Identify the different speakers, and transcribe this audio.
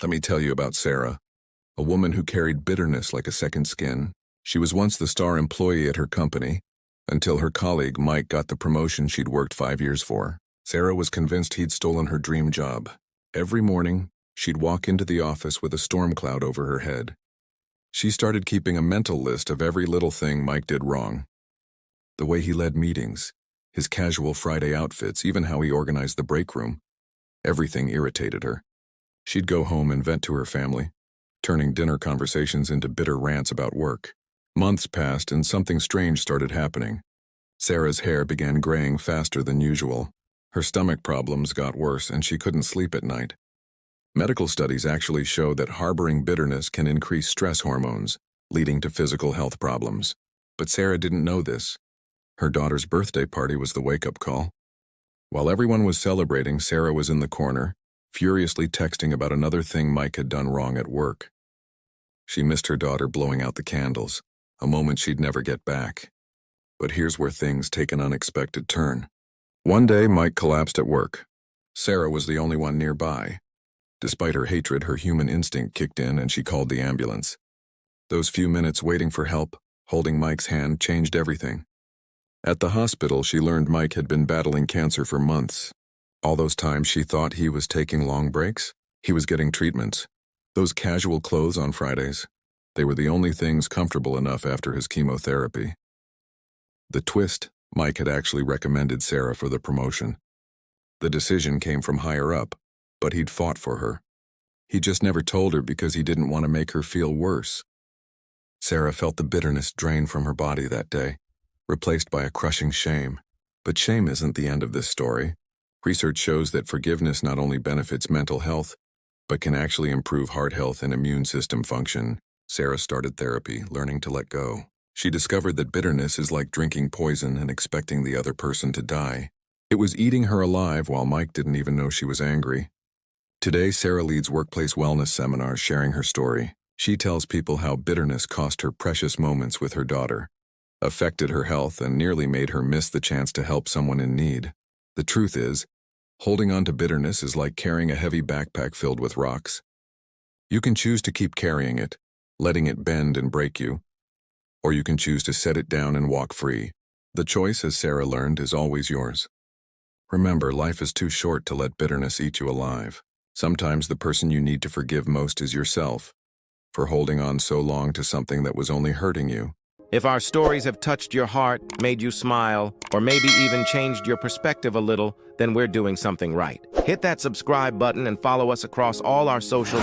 Speaker 1: Let me tell you about Sarah, a woman who carried bitterness like a second skin. She was once the star employee at her company, until her colleague Mike got the promotion she'd worked 5 years for. Sarah was convinced he'd stolen her dream job. Every morning, she'd walk into the office with a storm cloud over her head. She started keeping a mental list of every little thing Mike did wrong. The way he led meetings, his casual Friday outfits, even how he organized the break room. Everything irritated her. She'd go home and vent to her family, turning dinner conversations into bitter rants about work. Months passed and something strange started happening. Sarah's hair began graying faster than usual. Her stomach problems got worse and she couldn't sleep at night. Medical studies actually show that harboring bitterness can increase stress hormones, leading to physical health problems. But Sarah didn't know this. Her daughter's birthday party was the wake-up call. While everyone was celebrating, Sarah was in the corner, furiously texting about another thing Mike had done wrong at work. She missed her daughter blowing out the candles, a moment she'd never get back. But here's where things take an unexpected turn. One day, Mike collapsed at work. Sarah was the only one nearby. Despite her hatred, her human instinct kicked in and she called the ambulance. Those few minutes waiting for help, holding Mike's hand, changed everything. At the hospital, she learned Mike had been battling cancer for months. All those times she thought he was taking long breaks, he was getting treatments. Those casual clothes on Fridays, they were the only things comfortable enough after his chemotherapy. The twist, Mike had actually recommended Sarah for the promotion. The decision came from higher up, but he'd fought for her. He just never told her because he didn't want to make her feel worse. Sarah felt the bitterness drain from her body that day, replaced by a crushing shame. But shame isn't the end of this story. Research shows that forgiveness not only benefits mental health, but can actually improve heart health and immune system function. Sarah started therapy, learning to let go. She discovered that bitterness is like drinking poison and expecting the other person to die. It was eating her alive while Mike didn't even know she was angry. Today, Sarah leads workplace wellness seminars sharing her story. She tells people how bitterness cost her precious moments with her daughter, affected her health, and nearly made her miss the chance to help someone in need. The truth is, holding on to bitterness is like carrying a heavy backpack filled with rocks. You can choose to keep carrying it, letting it bend and break you, or you can choose to set it down and walk free. The choice, as Sarah learned, is always yours. Remember, life is too short to let bitterness eat you alive. Sometimes the person you need to forgive most is yourself, for holding on so long to something that was only hurting you.
Speaker 2: If our stories have touched your heart, made you smile, or maybe even changed your perspective a little, then we're doing something right. Hit that subscribe button and follow us across all our social